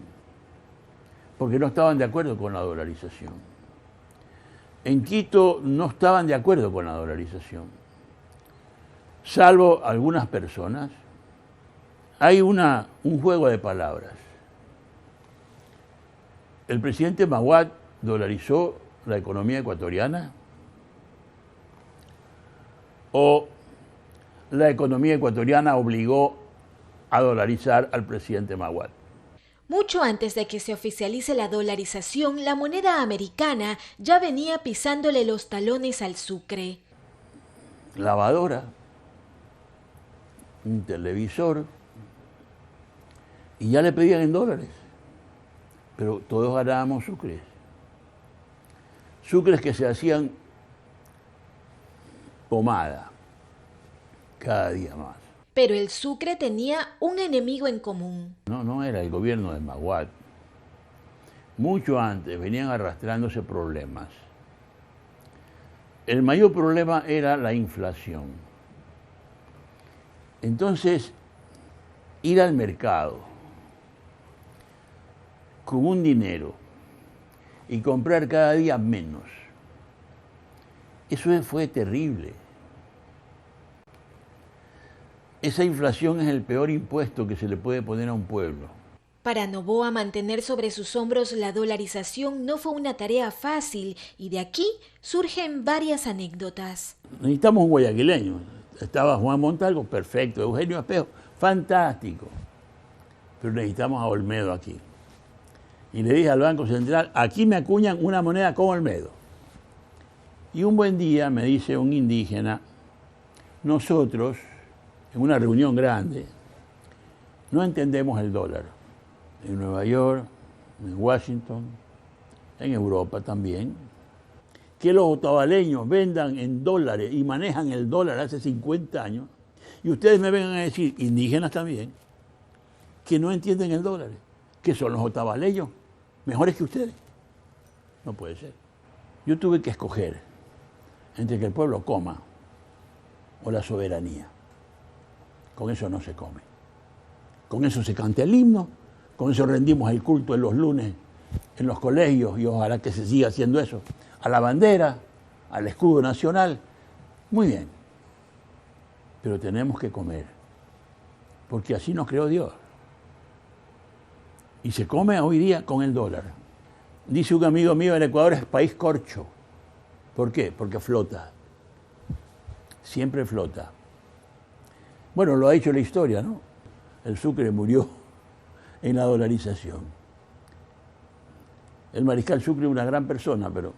Speaker 25: porque no estaban de acuerdo con la dolarización. En Quito no estaban de acuerdo con la dolarización, salvo algunas personas. Hay un juego de palabras. El presidente Maguad dolarizó la economía ecuatoriana, o la economía ecuatoriana obligó a dolarizar al presidente Maguad.
Speaker 3: Mucho antes de que se oficialice la dolarización, la moneda americana ya venía pisándole los talones al sucre.
Speaker 25: Lavadora, un televisor, y ya le pedían en dólares, pero todos ganábamos sucres. Sucres que se hacían pomada cada día más.
Speaker 3: Pero el sucre tenía un enemigo en común.
Speaker 25: No era el gobierno de Maguad. Mucho antes venían arrastrándose problemas. El mayor problema era la inflación. Entonces, ir al mercado con un dinero y comprar cada día menos, eso fue terrible. Esa inflación es el peor impuesto que se le puede poner a un pueblo.
Speaker 3: Para Noboa, mantener sobre sus hombros la dolarización no fue una tarea fácil, y de aquí surgen varias anécdotas.
Speaker 25: Necesitamos un guayaquileño. Estaba Juan Montalvo, perfecto. Eugenio Espejo, fantástico. Pero necesitamos a Olmedo aquí. Y le dije al Banco Central, aquí me acuñan una moneda como Olmedo. Y un buen día me dice un indígena, nosotros, en una reunión grande, no entendemos el dólar. En Nueva York, en Washington, en Europa también. Que los otavaleños vendan en dólares y manejan el dólar hace 50 años, y ustedes me vengan a decir, indígenas también, que no entienden el dólar, que son los otavaleños mejores que ustedes. No puede ser. Yo tuve que escoger entre que el pueblo coma o la soberanía. Con eso no se come. Con eso se canta el himno, con eso rendimos el culto en los lunes en los colegios, y ojalá que se siga haciendo eso. A la bandera, al escudo nacional, muy bien. Pero tenemos que comer, porque así nos creó Dios. Y se come hoy día con el dólar. Dice un amigo mío, el Ecuador es país corcho. ¿Por qué? Porque flota. Siempre flota. Bueno, lo ha dicho la historia, ¿no? El Sucre murió en la dolarización. El mariscal Sucre es una gran persona, pero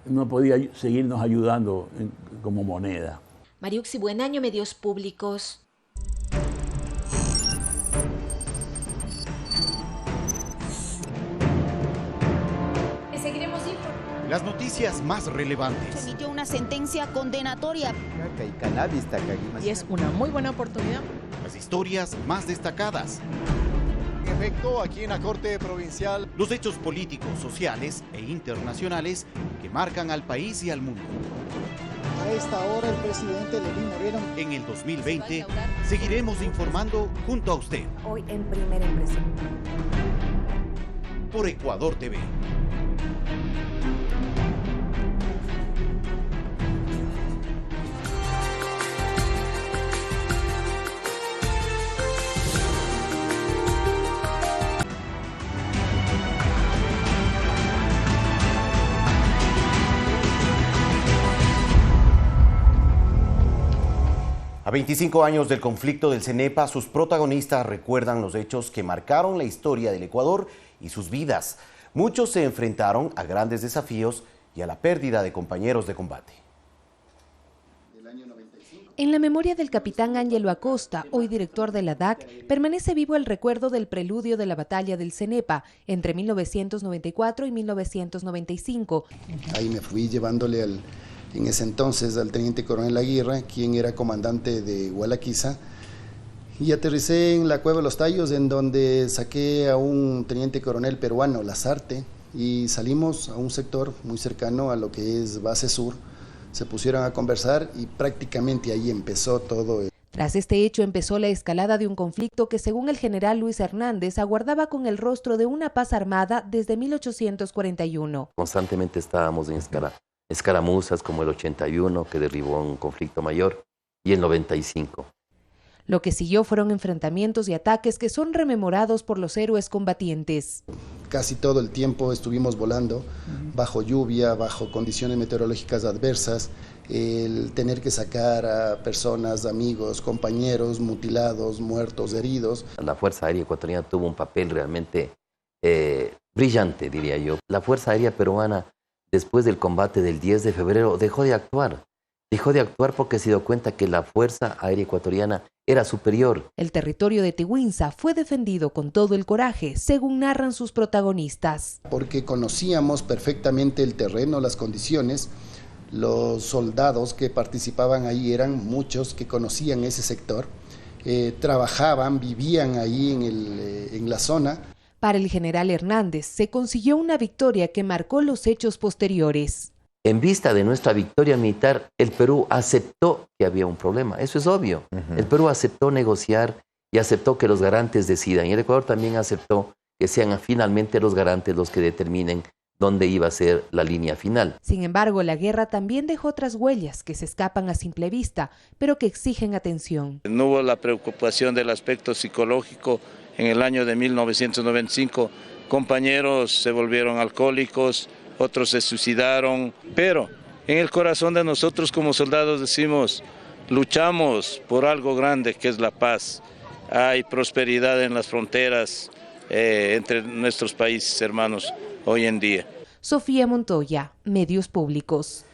Speaker 25: no podía seguirnos ayudando como moneda.
Speaker 3: Mariuxi Buenaño, Medios Públicos.
Speaker 1: Las noticias más relevantes.
Speaker 9: Se emitió una sentencia condenatoria.
Speaker 10: Y es una muy buena oportunidad.
Speaker 1: Las historias más destacadas. En efecto, aquí en la Corte Provincial, los hechos políticos, sociales e internacionales que marcan al país y al mundo.
Speaker 17: A esta hora el presidente Lenín Moreno.
Speaker 1: En el 2020 seguiremos informando junto a usted.
Speaker 21: Hoy en Primera Impresión.
Speaker 1: Por Ecuador TV. A 25 años del conflicto del Cenepa, sus protagonistas recuerdan los hechos que marcaron la historia del Ecuador y sus vidas. Muchos se enfrentaron a grandes desafíos y a la pérdida de compañeros de combate.
Speaker 26: En la memoria del capitán Ángelo Acosta, hoy director de la DAC, permanece vivo el recuerdo del preludio de la batalla del Cenepa entre 1994 y 1995.
Speaker 27: Ahí me fui llevándole en ese entonces al teniente coronel Aguirre, quien era comandante de Gualaquiza, y aterricé en la Cueva de los Tallos, en donde saqué a un teniente coronel peruano, Lazarte, y salimos a un sector muy cercano a lo que es Base Sur, se pusieron a conversar y prácticamente ahí empezó todo.
Speaker 26: Tras este hecho empezó la escalada de un conflicto que, según el general Luis Hernández, aguardaba con el rostro de una paz armada desde 1841.
Speaker 11: Constantemente estábamos en escaramuzas, como el 81, que derribó un conflicto mayor, y el 95.
Speaker 26: Lo que siguió fueron enfrentamientos y ataques que son rememorados por los héroes combatientes.
Speaker 27: Casi todo el tiempo estuvimos volando bajo lluvia, bajo condiciones meteorológicas adversas, el tener que sacar a personas, amigos, compañeros mutilados, muertos, heridos.
Speaker 11: La Fuerza Aérea Ecuatoriana tuvo un papel realmente brillante, diría yo. La Fuerza Aérea Peruana, después del combate del 10 de febrero, dejó de actuar. Dejó de actuar porque se dio cuenta que la Fuerza Aérea Ecuatoriana era superior.
Speaker 26: El territorio de Tiwinsa fue defendido con todo el coraje, según narran sus protagonistas.
Speaker 27: Porque conocíamos perfectamente el terreno, las condiciones. Los soldados que participaban ahí eran muchos que conocían ese sector, trabajaban, vivían ahí en la zona.
Speaker 26: Para el general Hernández se consiguió una victoria que marcó los hechos posteriores.
Speaker 11: En vista de nuestra victoria militar, el Perú aceptó que había un problema. Eso es obvio. El Perú aceptó negociar y aceptó que los garantes decidan. Y el Ecuador también aceptó que sean finalmente los garantes los que determinen dónde iba a ser la línea final.
Speaker 26: Sin embargo, la guerra también dejó otras huellas que se escapan a simple vista, pero que exigen atención.
Speaker 12: No hubo la preocupación del aspecto psicológico. En el año de 1995, compañeros se volvieron alcohólicos, otros se suicidaron, pero en el corazón de nosotros como soldados decimos, luchamos por algo grande que es la paz. Hay prosperidad en las fronteras entre nuestros países hermanos hoy en día.
Speaker 26: Sofía Montoya, Medios Públicos.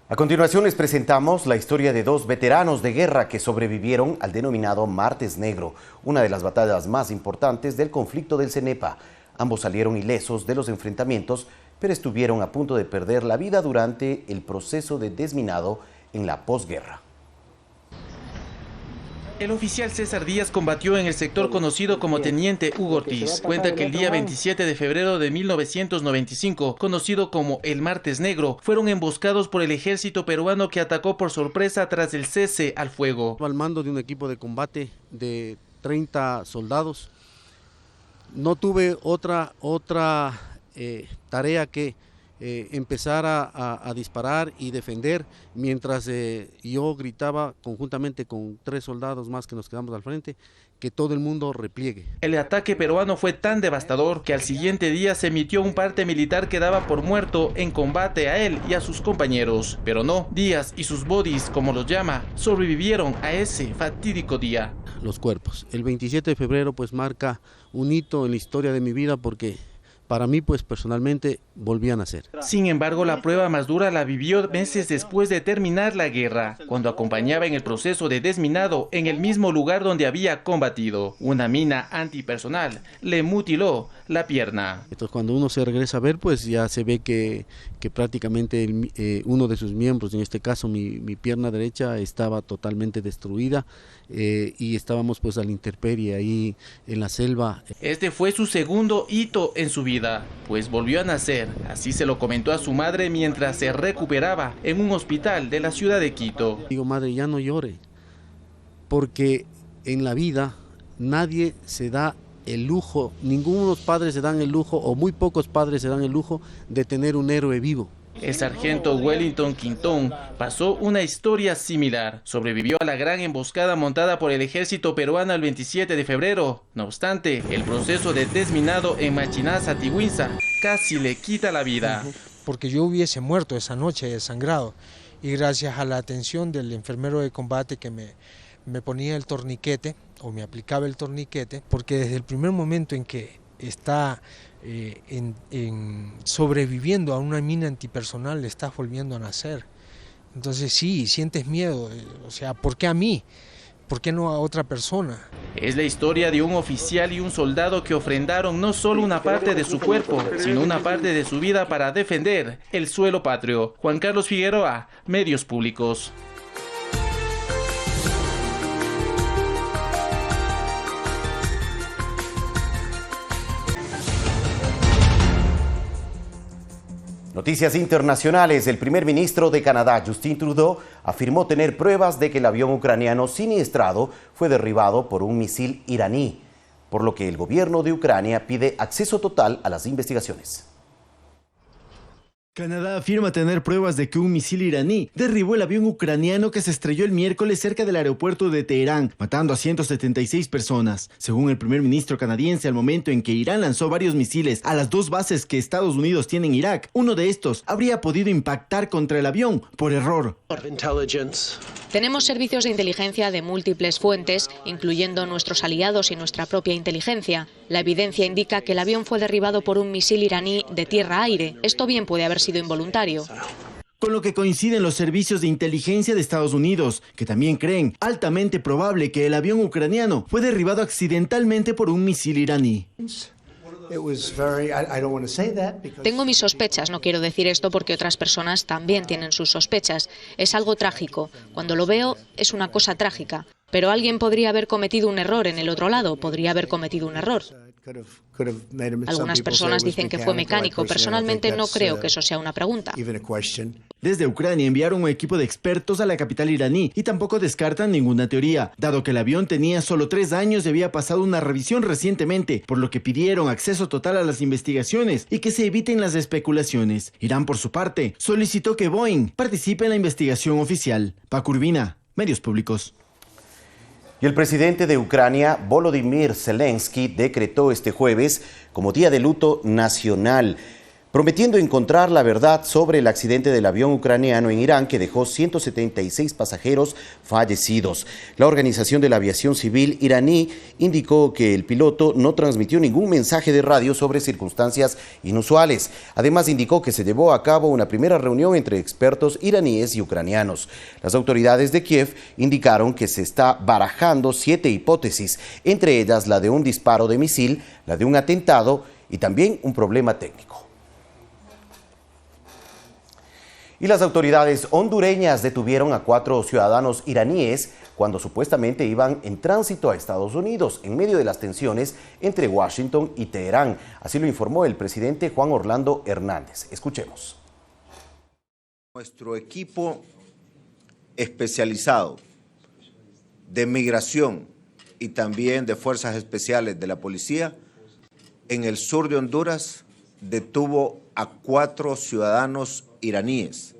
Speaker 1: A continuación les presentamos la historia de dos veteranos de guerra que sobrevivieron al denominado Martes Negro, una de las batallas más importantes del conflicto del Cenepa. Ambos salieron ilesos de los enfrentamientos, pero estuvieron a punto de perder la vida durante el proceso de desminado en la posguerra.
Speaker 13: El oficial César Díaz combatió en el sector conocido como Teniente Hugo Ortiz. Cuenta que el día 27 de febrero de 1995, conocido como el Martes Negro, fueron emboscados por el ejército peruano que atacó por sorpresa tras el cese al fuego.
Speaker 14: Al mando de un equipo de combate de 30 soldados, no tuve otra tarea que empezar a disparar y defender mientras yo gritaba conjuntamente con 3 soldados más que nos quedamos al frente que todo el mundo repliegue.
Speaker 13: El ataque peruano fue tan devastador que al siguiente día se emitió un parte militar que daba por muerto en combate a él y a sus compañeros. Pero no, Díaz y sus bodis, como los llama, sobrevivieron a ese fatídico día.
Speaker 14: Los cuerpos. El 27 de febrero pues marca un hito en la historia de mi vida porque para mí, pues personalmente, volví a nacer.
Speaker 13: Sin embargo, la prueba más dura la vivió meses después de terminar la guerra, cuando acompañaba en el proceso de desminado en el mismo lugar donde había combatido. Una mina antipersonal le mutiló la pierna.
Speaker 14: Entonces, cuando uno se regresa a ver, pues ya se ve que prácticamente uno de sus miembros, en este caso mi pierna derecha, estaba totalmente destruida y estábamos pues a la intemperie ahí en la selva.
Speaker 13: Este fue su segundo hito en su vida, pues volvió a nacer. Así se lo comentó a su madre mientras se recuperaba en un hospital de la ciudad de Quito.
Speaker 14: Digo, madre, ya no llore, porque en la vida nadie se da el lujo, ninguno de los padres se dan el lujo, o muy pocos padres se dan el lujo de tener un héroe vivo.
Speaker 13: El sargento Wellington Quintón pasó una historia similar. Sobrevivió a la gran emboscada montada por el ejército peruano el 27 de febrero. No obstante, el proceso de desminado en Machinaza, Tiwinsa, casi le quita la vida.
Speaker 15: Porque yo hubiese muerto esa noche desangrado. Y gracias a la atención del enfermero de combate que me ponía el torniquete, o me aplicaba el torniquete, porque desde el primer momento en que está sobreviviendo a una mina antipersonal, le estás volviendo a nacer. Entonces sí, sientes miedo, o sea, ¿por qué a mí? ¿Por qué no a otra persona?
Speaker 13: Es la historia de un oficial y un soldado que ofrendaron no solo una parte de su cuerpo, sino una parte de su vida para defender el suelo patrio. Juan Carlos Figueroa, Medios Públicos.
Speaker 1: Noticias internacionales. El primer ministro de Canadá, Justin Trudeau, afirmó tener pruebas de que el avión ucraniano siniestrado fue derribado por un misil iraní, por lo que el gobierno de Ucrania pide acceso total a las investigaciones.
Speaker 2: Canadá afirma tener pruebas de que un misil iraní derribó el avión ucraniano que se estrelló el miércoles cerca del aeropuerto de Teherán, matando a 176 personas. Según el primer ministro canadiense, al momento en que Irán lanzó varios misiles a las dos bases que Estados Unidos tiene en Irak, uno de estos habría podido impactar contra el avión por error.
Speaker 16: Tenemos servicios de inteligencia de múltiples fuentes, incluyendo nuestros aliados y nuestra propia inteligencia. La evidencia indica que el avión fue derribado por un misil iraní de tierra a aire. Esto bien puede haber sido involuntario.
Speaker 2: Con lo que coinciden los servicios de inteligencia de Estados Unidos, que también creen altamente probable que el avión ucraniano fue derribado accidentalmente por un misil iraní.
Speaker 16: Tengo mis sospechas, no quiero decir esto porque otras personas también tienen sus sospechas. Es algo trágico. Cuando lo veo, es una cosa trágica. Pero alguien podría haber cometido un error en el otro lado, podría haber cometido un error. Algunas personas dicen que fue mecánico. Personalmente no creo que eso sea una pregunta.
Speaker 2: Desde Ucrania enviaron un equipo de expertos a la capital iraní y tampoco descartan ninguna teoría, dado que el avión tenía solo 3 años y había pasado una revisión recientemente, por lo que pidieron acceso total a las investigaciones y que se eviten las especulaciones. Irán, por su parte, solicitó que Boeing participe en la investigación oficial. Paco Urbina, Medios Públicos.
Speaker 1: Y el presidente de Ucrania, Volodymyr Zelensky, decretó este jueves como día de luto nacional, prometiendo encontrar la verdad sobre el accidente del avión ucraniano en Irán que dejó 176 pasajeros fallecidos. La Organización de la Aviación Civil iraní indicó que el piloto no transmitió ningún mensaje de radio sobre circunstancias inusuales. Además, indicó que se llevó a cabo una primera reunión entre expertos iraníes y ucranianos. Las autoridades de Kiev indicaron que se está barajando 7 hipótesis, entre ellas la de un disparo de misil, la de un atentado y también un problema técnico. Y las autoridades hondureñas detuvieron a 4 ciudadanos iraníes cuando supuestamente iban en tránsito a Estados Unidos en medio de las tensiones entre Washington y Teherán. Así lo informó el presidente Juan Orlando Hernández. Escuchemos.
Speaker 18: Nuestro equipo especializado de migración y también de fuerzas especiales de la policía en el sur de Honduras detuvo a 4 ciudadanos iraníes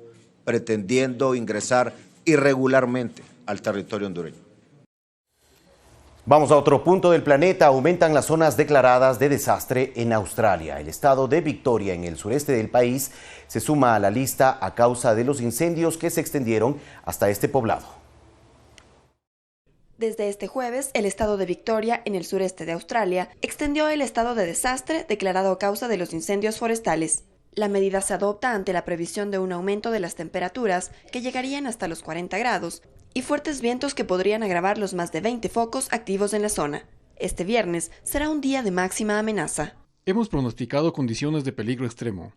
Speaker 18: pretendiendo ingresar irregularmente al territorio hondureño.
Speaker 1: Vamos a otro punto del planeta. Aumentan las zonas declaradas de desastre en Australia. El estado de Victoria, en el sureste del país, se suma a la lista a causa de los incendios que se extendieron hasta este poblado.
Speaker 19: Desde este jueves, el estado de Victoria, en el sureste de Australia, extendió el estado de desastre declarado a causa de los incendios forestales. La medida se adopta ante la previsión de un aumento de las temperaturas que llegarían hasta los 40 grados y fuertes vientos que podrían agravar los más de 20 focos activos en la zona. Este viernes será un día de máxima amenaza.
Speaker 21: Hemos pronosticado condiciones de peligro extremo.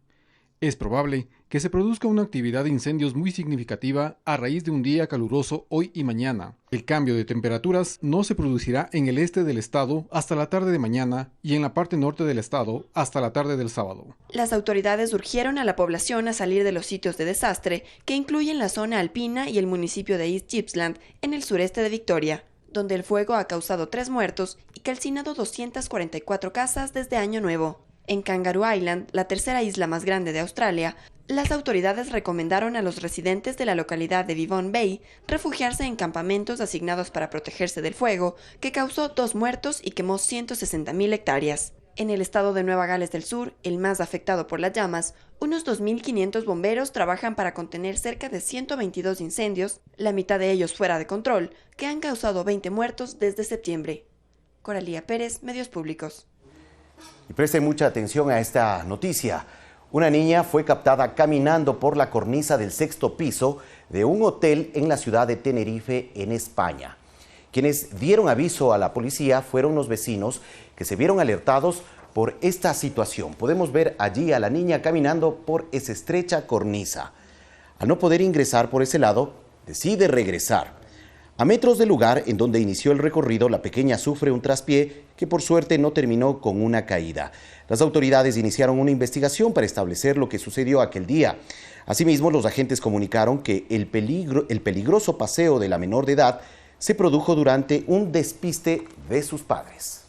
Speaker 21: Es probable que se produzca una actividad de incendios muy significativa a raíz de un día caluroso hoy y mañana. El cambio de temperaturas no se producirá en el este del estado hasta la tarde de mañana y en la parte norte del estado hasta la tarde del sábado.
Speaker 19: Las autoridades urgieron a la población a salir de los sitios de desastre, que incluyen la zona alpina y el municipio de East Gippsland, en el sureste de Victoria, donde el fuego ha causado 3 muertos y calcinado 244 casas desde Año Nuevo. En Kangaroo Island, la tercera isla más grande de Australia, las autoridades recomendaron a los residentes de la localidad de Vivon Bay refugiarse en campamentos asignados para protegerse del fuego, que causó 2 muertos y quemó 160.000 hectáreas. En el estado de Nueva Gales del Sur, el más afectado por las llamas, unos 2.500 bomberos trabajan para contener cerca de 122 incendios, la mitad de ellos fuera de control, que han causado 20 muertos desde septiembre. Coralía Pérez, Medios Públicos.
Speaker 1: Y presten mucha atención a esta noticia. Una niña fue captada caminando por la cornisa del 6º piso de un hotel en la ciudad de Tenerife, en España. Quienes dieron aviso a la policía fueron los vecinos que se vieron alertados por esta situación. Podemos ver allí a la niña caminando por esa estrecha cornisa. Al no poder ingresar por ese lado, decide regresar. A metros del lugar en donde inició el recorrido, la pequeña sufre un traspié que por suerte no terminó con una caída. Las autoridades iniciaron una investigación para establecer lo que sucedió aquel día. Asimismo, los agentes comunicaron que el peligroso paseo de la menor de edad se produjo durante un despiste de sus padres.